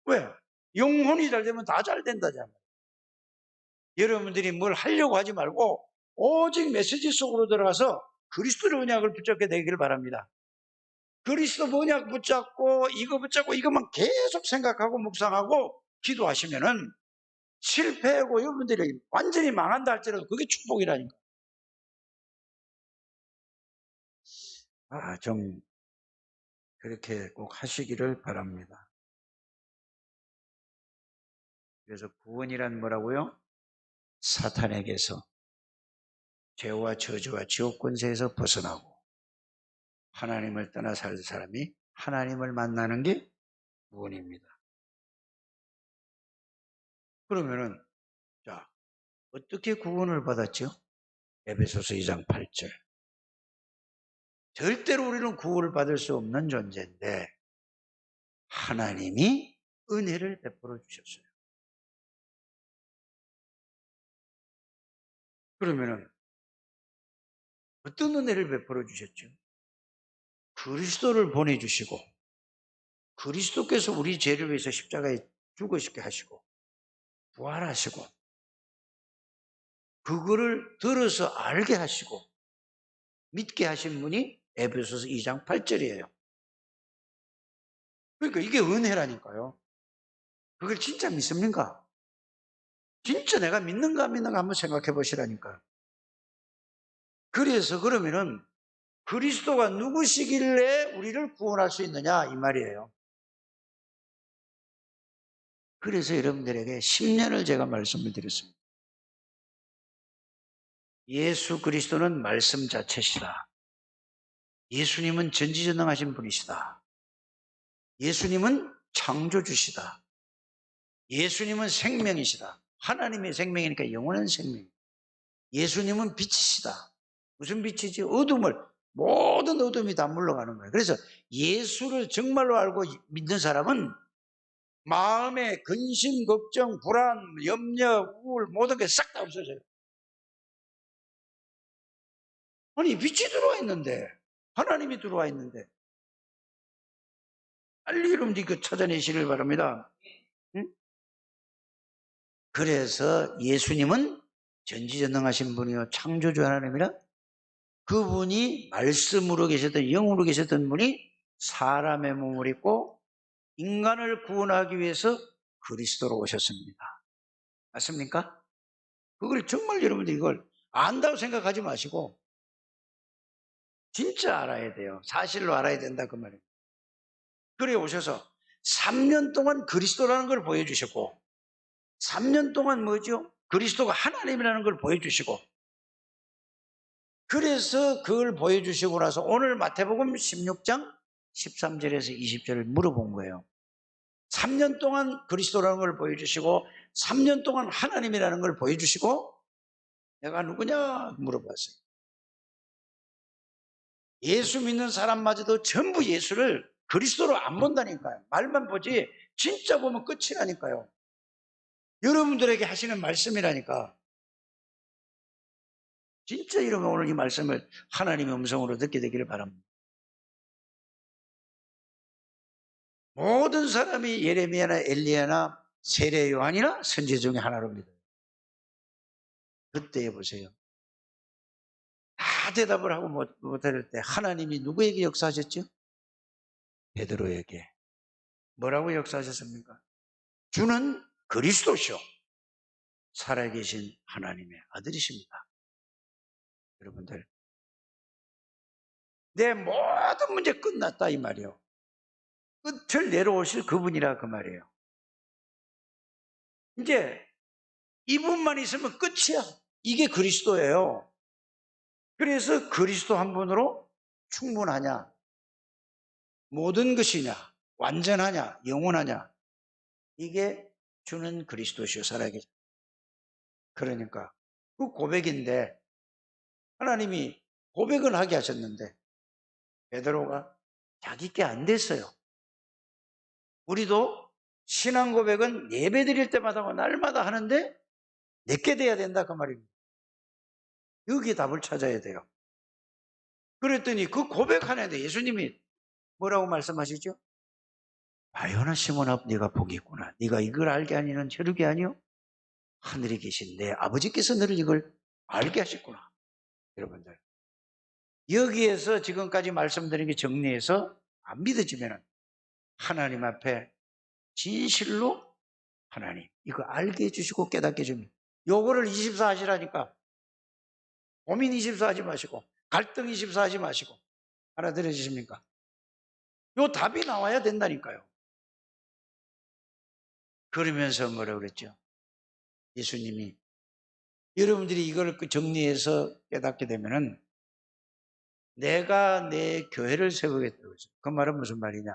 왜? 영혼이 잘 되면 다 잘 된다잖아요. 여러분들이 뭘 하려고 하지 말고 오직 메시지 속으로 들어가서 그리스도의 언약을 붙잡게 되기를 바랍니다. 그리스도 언약 붙잡고 이것만 계속 생각하고 묵상하고 기도하시면은 실패하고 여러분들이 완전히 망한다 할지라도 그게 축복이라니까. 좀 그렇게 꼭 하시기를 바랍니다. 그래서 구원이란 뭐라고요? 사탄에게서 죄와 저주와 지옥 권세에서 벗어나고 하나님을 떠나 살 사람이 하나님을 만나는 게 구원입니다. 그러면은 자 어떻게 구원을 받았죠? 에베소서 2장 8절. 절대로 우리는 구원을 받을 수 없는 존재인데 하나님이 은혜를 베풀어 주셨어요. 그러면은 어떤 은혜를 베풀어 주셨죠? 그리스도를 보내주시고 그리스도께서 우리 죄를 위해서 십자가에 죽으시게 하시고 부활하시고 그거를 들어서 알게 하시고 믿게 하신 분이 에베소서 2장 8절이에요. 그러니까 이게 은혜라니까요. 그걸 진짜 믿습니까? 진짜 내가 믿는가 안 믿는가 한번 생각해 보시라니까. 그래서 그러면은 그리스도가 누구시길래 우리를 구원할 수 있느냐 이 말이에요. 그래서 여러분들에게 10년을 제가 말씀을 드렸습니다. 예수 그리스도는 말씀 자체시다. 예수님은 전지전능하신 분이시다. 예수님은 창조주시다. 예수님은 생명이시다. 하나님의 생명이니까 영원한 생명. 예수님은 빛이시다. 무슨 빛이지? 어둠을, 모든 어둠이 다 물러가는 거예요. 그래서 예수를 정말로 알고 믿는 사람은 마음에 근심, 걱정, 불안, 염려, 우울 모든 게 싹 다 없어져요. 아니 빛이 들어와 있는데, 하나님이 들어와 있는데 빨리 여러분들이 그 찾아내시길 바랍니다. 응? 그래서 예수님은 전지전능하신 분이요 창조주 하나님이라, 그분이 말씀으로 계셨던, 영으로 계셨던 분이 사람의 몸을 입고 인간을 구원하기 위해서 그리스도로 오셨습니다. 맞습니까? 그걸 정말 여러분들 이걸 안다고 생각하지 마시고 진짜 알아야 돼요. 사실로 알아야 된다 그 말이에요. 그래 오셔서 3년 동안 그리스도라는 걸 보여주셨고, 3년 동안 뭐죠? 그리스도가 하나님이라는 걸 보여주시고, 그래서 그걸 보여주시고 나서 오늘 마태복음 16장 13절에서 20절을 물어본 거예요. 3년 동안 그리스도라는 걸 보여주시고 3년 동안 하나님이라는 걸 보여주시고 내가 누구냐 물어봤어요. 예수 믿는 사람마저도 전부 예수를 그리스도로 안 본다니까요. 말만 보지 진짜 보면 끝이라니까요. 여러분들에게 하시는 말씀이라니까. 진짜 이러면 오늘 이 말씀을 하나님의 음성으로 듣게 되기를 바랍니다. 모든 사람이 예레미야나 엘리야나 세례 요한이나 선지 중에 하나로 믿어요. 그때 보세요. 다 대답을 하고 못할 때 하나님이 누구에게 역사하셨죠? 베드로에게. 뭐라고 역사하셨습니까? 주는 그리스도시요 살아계신 하나님의 아들이십니다. 여러분들, 내 모든 문제 끝났다 이 말이에요. 끝을 내려오실 그분이라 그 말이에요. 이제 이분만 있으면 끝이야. 이게 그리스도예요. 그래서 그리스도 한 분으로 충분하냐? 모든 것이냐? 완전하냐? 영원하냐? 이게 주는 그리스도시요 살아계신. 그러니까 그 고백인데 하나님이 고백은 하게 하셨는데 베드로가 자기 게 안 됐어요. 우리도 신앙 고백은 예배 드릴 때마다 날마다 하는데 내게 돼야 된다 그 말입니다. 여기에 답을 찾아야 돼요. 그랬더니 그 고백하는데 예수님이 뭐라고 말씀하시죠? 바요나 시몬아 네가 복이 있구나. 네가 이걸 알게 하니는 혈육이 아니요 하늘에 계신 내 아버지께서 너를 이걸 알게 하셨구나. 여러분들, 여기에서 지금까지 말씀드린 게 정리해서 안 믿어지면 하나님 앞에 진실로 하나님 이거 알게 해주시고 깨닫게 해줍니다. 요거를 24 하시라니까. 고민 24 하지 마시고 갈등 24 하지 마시고. 알아들으십니까? 요 답이 나와야 된다니까요. 그러면서 뭐라고 그랬죠? 예수님이 여러분들이 이걸 정리해서 깨닫게 되면은 내가 내 교회를 세우겠다고 했어요. 그 말은 무슨 말이냐?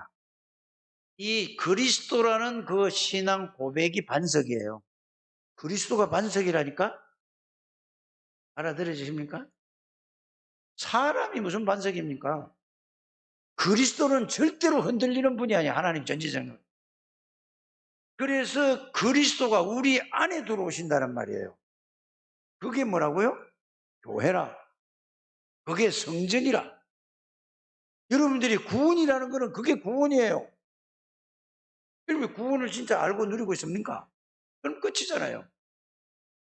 이 그리스도라는 그 신앙 고백이 반석이에요. 그리스도가 반석이라니까? 알아들으십니까? 사람이 무슨 반석입니까? 그리스도는 절대로 흔들리는 분이 아니야. 하나님 전지전능. 그래서 그리스도가 우리 안에 들어오신다는 말이에요. 그게 뭐라고요? 교회라. 그게 성전이라. 여러분들이 구원이라는 거는 그게 구원이에요. 그러면 구원을 진짜 알고 누리고 있습니까? 그럼 끝이잖아요.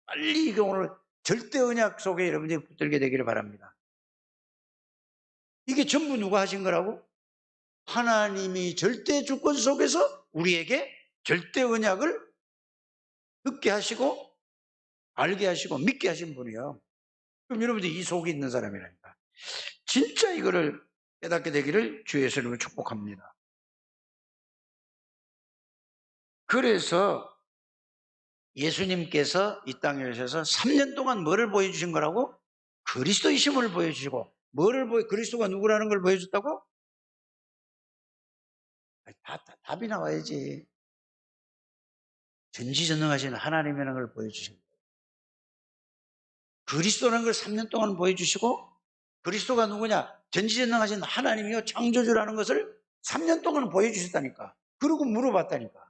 빨리 이거 오늘 절대 언약 속에 여러분들이 붙들게 되기를 바랍니다. 이게 전부 누가 하신 거라고? 하나님이 절대 주권 속에서 우리에게 절대 언약을 듣게 하시고 알게 하시고 믿게 하신 분이요. 그럼 여러분들이 이 속에 있는 사람이라니까. 진짜 이거를 깨닫게 되기를 주 예수님을 축복합니다. 그래서 예수님께서 이 땅에 오셔서 3년 동안 뭐를 보여주신 거라고? 그리스도이심을 보여주시고, 그리스도가 누구라는 걸 보여줬다고? 답이 나와야지. 전지전능하신 하나님이라는 걸 보여주신 거예요. 그리스도라는 걸 3년 동안 보여주시고, 그리스도가 누구냐? 전지전능하신 하나님이요 창조주라는 것을 3년 동안 보여주셨다니까. 그리고 물어봤다니까.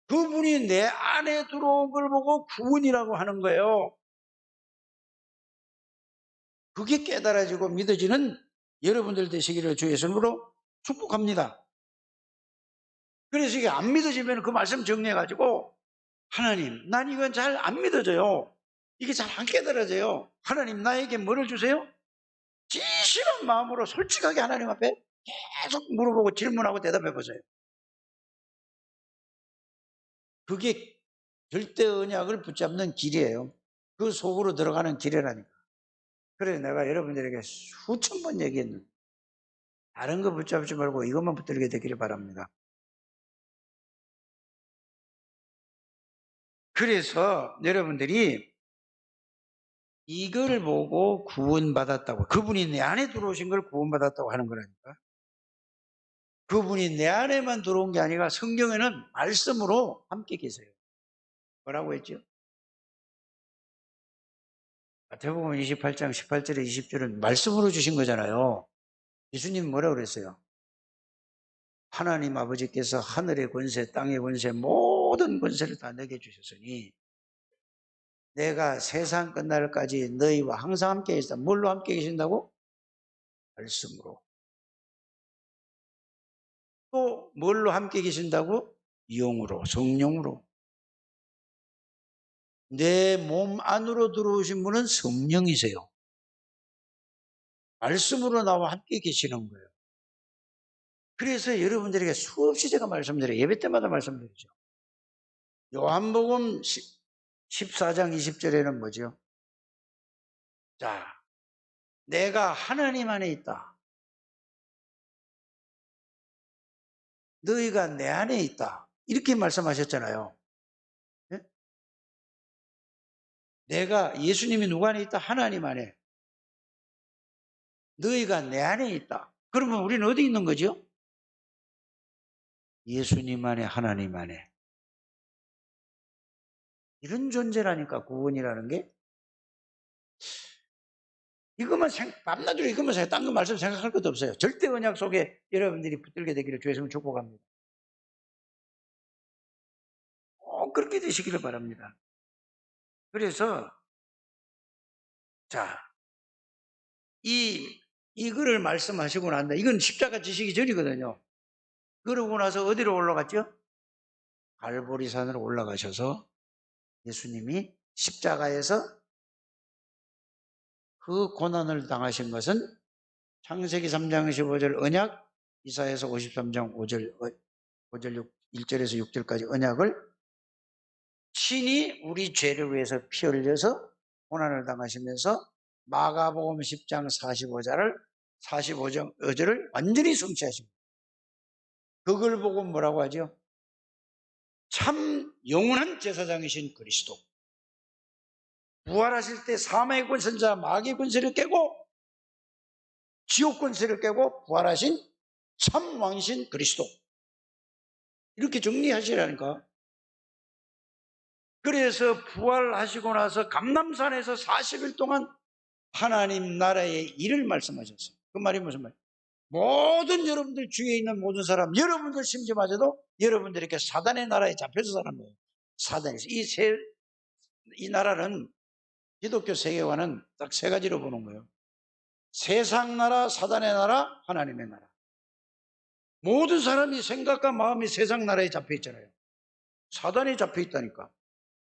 그분이 내 안에 들어온 걸 보고 구원이라고 하는 거예요. 그게 깨달아지고 믿어지는 여러분들 되시기를 주 예수님으로 축복합니다. 그래서 이게 안 믿어지면 그 말씀 정리해가지고 하나님, 난 이건 잘 안 믿어져요. 이게 잘 안 깨달아져요. 하나님, 나에게 뭐를 주세요? 진실한 마음으로 솔직하게 하나님 앞에 계속 물어보고 질문하고 대답해 보세요. 그게 절대 언약을 붙잡는 길이에요. 그 속으로 들어가는 길이라니까. 그래 내가 여러분들에게 수천 번 얘기했는데 다른 거 붙잡지 말고 이것만 붙들게 되기를 바랍니다. 그래서 여러분들이 이걸 보고 구원받았다고, 그분이 내 안에 들어오신 걸 구원받았다고 하는 거라니까. 그분이 내 안에만 들어온 게 아니라 성경에는 말씀으로 함께 계세요. 뭐라고 했죠? 마태복음 28장 18절에 20절은 말씀으로 주신 거잖아요. 예수님 뭐라고 그랬어요? 하나님 아버지께서 하늘의 권세, 땅의 권세, 모든 권세를 다 내게 주셨으니 내가 세상 끝날까지 너희와 항상 함께 계시다. 뭘로 함께 계신다고? 말씀으로. 또 뭘로 함께 계신다고? 영으로, 성령으로. 내 몸 안으로 들어오신 분은 성령이세요. 말씀으로 나와 함께 계시는 거예요. 그래서 여러분들에게 수없이 제가 말씀드려요. 예배 때마다 말씀드리죠. 요한복음 14장 20절에는 뭐죠? 자, 내가 하나님 안에 있다. 너희가 내 안에 있다. 이렇게 말씀하셨잖아요. 네? 내가, 예수님이 누구 안에 있다? 하나님 안에. 너희가 내 안에 있다. 그러면 우리는 어디 있는 거죠? 예수님 안에, 하나님 안에. 이런 존재라니까, 구원이라는 게. 이것만 밤낮으로 이것만 생각, 딴 거 말씀 생각할 것도 없어요. 절대 언약 속에 여러분들이 붙들게 되기를 주 예수님 축복합니다. 꼭 그렇게 되시기를 바랍니다. 그래서 자, 이거를 말씀하시고 난다. 이건 십자가 지시기 전이거든요. 그러고 나서 어디로 올라갔죠? 갈보리산으로 올라가셔서 예수님이 십자가에서 그 고난을 당하신 것은 창세기 3장 15절 언약, 이사야서 53장 1절에서 6절까지 언약을 친히 우리 죄를 위해서 피 흘려서 고난을 당하시면서 마가복음 10장 45절을 완전히 성취하십니다. 그걸 보고 뭐라고 하죠? 참 영원한 제사장이신 그리스도. 부활하실 때 사망의 권세자 마귀의 권세를 깨고 지옥 권세를 깨고 부활하신 참 왕이신 그리스도. 이렇게 정리하시라니까. 그래서 부활하시고 나서 감람산에서 40일 동안 하나님 나라의 일을 말씀하셨어요. 그 말이 무슨 말이에요? 모든 여러분들 주위에 있는 모든 사람, 여러분들 심지어마저도 여러분들이 이렇게 사단의 나라에 잡혀서 사는 거예요. 사단에서. 이 나라는 기독교 세계관은 딱 세 가지로 보는 거예요. 세상 나라, 사단의 나라, 하나님의 나라. 모든 사람이 생각과 마음이 세상 나라에 잡혀 있잖아요. 사단에 잡혀 있다니까.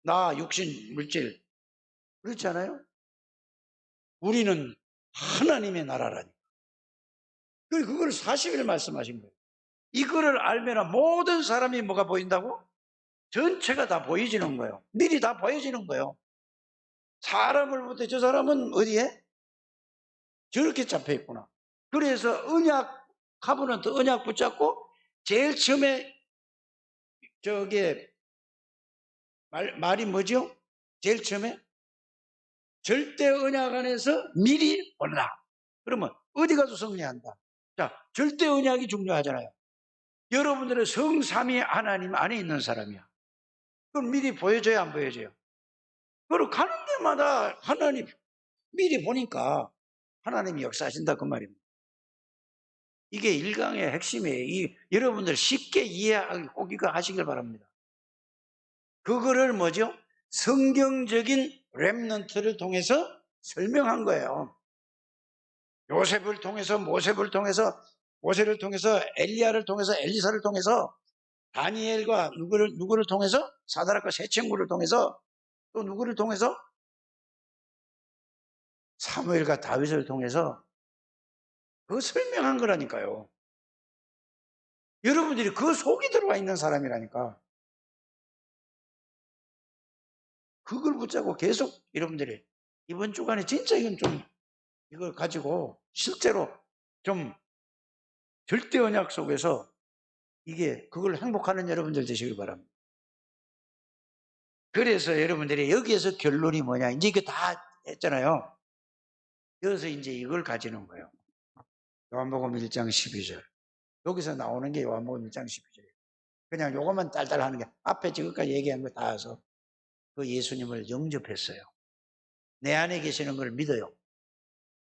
나, 육신, 물질. 그렇지 않아요? 우리는 하나님의 나라라니까. 그걸 40일 말씀하신 거예요. 이거를 알면 모든 사람이 뭐가 보인다고? 전체가 다 보여지는 거예요. 미리 다 보여지는 거예요. 사람을 볼 때 저 사람은 어디에? 저렇게 잡혀 있구나. 그래서 언약, 카브넌트 언약 붙잡고 제일 처음에 저게 말이 뭐죠? 제일 처음에 절대 언약 안에서 미리 올라. 그러면 어디 가서 승리한다. 자, 절대 언약이 중요하잖아요. 여러분들은 성삼위 하나님 안에 있는 사람이야. 그럼 미리 보여줘야 안 보여줘요? 그리고 가는 데마다 하나님 미리 보니까 하나님이 역사하신다 그 말입니다. 이게 일강의 핵심이에요. 여러분들 쉽게 이해하기 꼭 이거 하시길 바랍니다. 그거를 뭐죠? 성경적인 렘넌트를 통해서 설명한 거예요. 요셉을 통해서, 모세를 통해서, 엘리야를 통해서, 엘리사를 통해서, 다니엘과 누구를 통해서? 사드락과 세 친구를 통해서, 또 누구를 통해서? 사무엘과 다윗을 통해서 그거 설명한 거라니까요. 여러분들이 그 속에 들어와 있는 사람이라니까. 그걸 붙잡고 계속 여러분들이 이번 주간에 진짜 이건 좀 이걸 가지고 실제로 좀 절대 언약 속에서 이게 그걸 행복하는 여러분들 되시길 바랍니다. 그래서 여러분들이 여기에서 결론이 뭐냐. 이제 이거 다 했잖아요. 여기서 이제 이걸 가지는 거예요. 요한복음 1장 12절. 여기서 나오는 게 요한복음 1장 12절이에요. 그냥 요것만 딸딸 하는 게 앞에 지금까지 얘기한 거 다 해서 그 예수님을 영접했어요. 내 안에 계시는 걸 믿어요.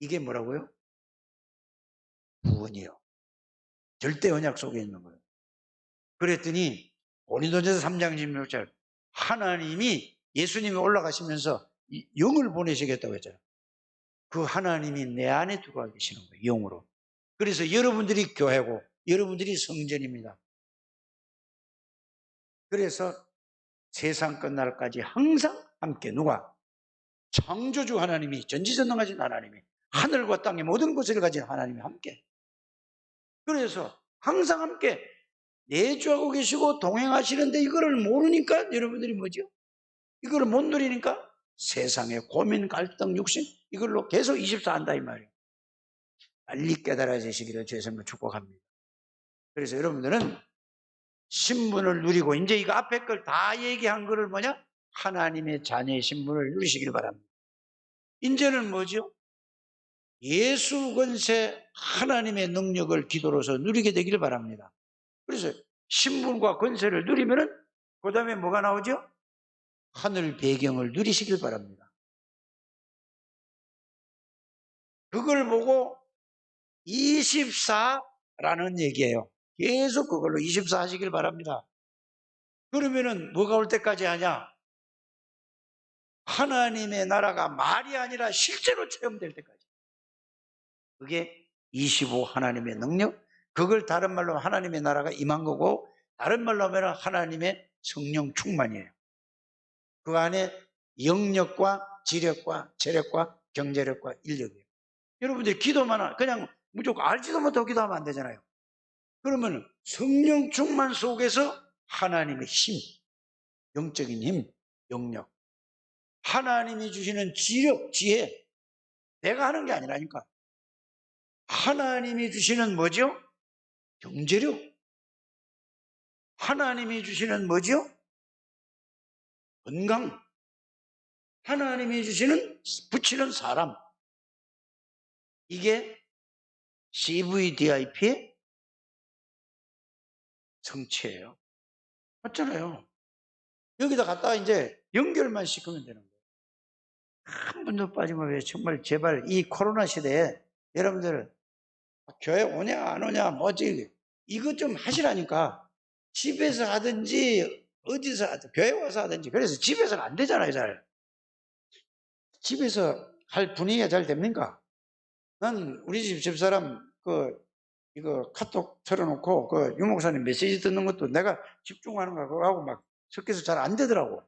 이게 뭐라고요? 구원이요. 절대 언약 속에 있는 거예요. 그랬더니 고린도전서 3장 16절 하나님이 예수님이 올라가시면서 영을 보내시겠다고 했잖아요. 그 하나님이 내 안에 들어와 계시는 거예요. 영으로. 그래서 여러분들이 교회고 여러분들이 성전입니다. 그래서 세상 끝날까지 항상 함께 누가? 창조주 하나님이 전지전능하신 하나님이 하늘과 땅의 모든 것을 가진 하나님이 함께. 그래서 항상 함께 내주하고 계시고 동행하시는데 이거를 모르니까 여러분들이 뭐죠? 이거를 못 누리니까 세상의 고민, 갈등, 육신 이걸로 계속 24 한다 이 말이에요. 빨리 깨달아지시기를 주의 이름으로 축복합니다. 그래서 여러분들은 신분을 누리고 이제 이거 앞에 걸 다 얘기한 거를 뭐냐? 하나님의 자녀의 신분을 누리시길 바랍니다. 이제는 뭐죠? 예수 권세 하나님의 능력을 기도로서 누리게 되기를 바랍니다. 그래서 신분과 권세를 누리면은 그 다음에 뭐가 나오죠? 하늘 배경을 누리시길 바랍니다. 그걸 보고 24라는 얘기예요. 계속 그걸로 24 하시길 바랍니다. 그러면은 뭐가 올 때까지 하냐? 하나님의 나라가 말이 아니라 실제로 체험될 때까지. 그게 25 하나님의 능력, 그걸 다른 말로 하나님의 나라가 임한 거고, 다른 말로 하면 하나님의 성령 충만이에요. 그 안에 영력과 지력과 체력과 경제력과 인력이에요. 여러분들 기도만 그냥 무조건 알지도 못하고 기도하면 안 되잖아요. 그러면 성령 충만 속에서 하나님의 힘, 영적인 힘, 영력, 하나님이 주시는 지력, 지혜, 내가 하는 게 아니라니까. 하나님이 주시는 뭐죠? 경제력. 하나님이 주시는 뭐죠? 건강. 하나님이 주시는 붙이는 사람. 이게 CVDIP의 성취예요. 맞잖아요. 여기다 갖다가 이제 연결만 시키면 되는 거예요. 한 분도 빠짐없이 정말 제발 이 코로나 시대에 여러분들 교회 오냐 안 오냐 뭐지 이것 좀 하시라니까. 집에서 하든지 어디서 하든 교회 와서 하든지. 그래서 집에서는 안 되잖아요. 잘 집에서 할 분위기가 잘 됩니까? 난 우리 집 집사람 이거 카톡 틀어놓고 유목사님 메시지 듣는 것도 내가 집중하는 거 그거 하고 막 섞여서 잘 안 되더라고.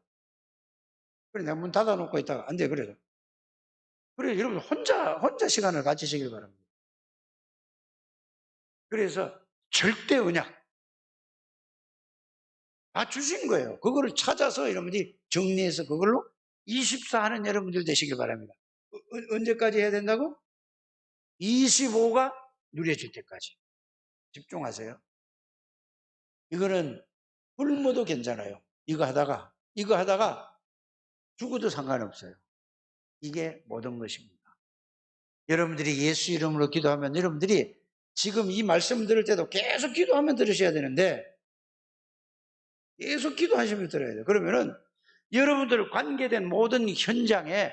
그래 내가 문 닫아놓고 있다가 안 돼. 그래서 그래 여러분 혼자 시간을 가지시길 바랍니다. 그래서 절대 언약 다 주신 거예요. 그거를 찾아서 여러분들이 정리해서 그걸로 24 하는 여러분들 되시길 바랍니다. 언제까지 해야 된다고? 25가 누려질 때까지. 집중하세요. 이거는 굶어도 괜찮아요. 이거 하다가 죽어도 상관없어요. 이게 모든 것입니다. 여러분들이 예수 이름으로 기도하면 여러분들이 지금 이 말씀 들을 때도 계속 기도하면 들으셔야 되는데 계속 기도하시면 들어야 돼요. 그러면은 여러분들 관계된 모든 현장에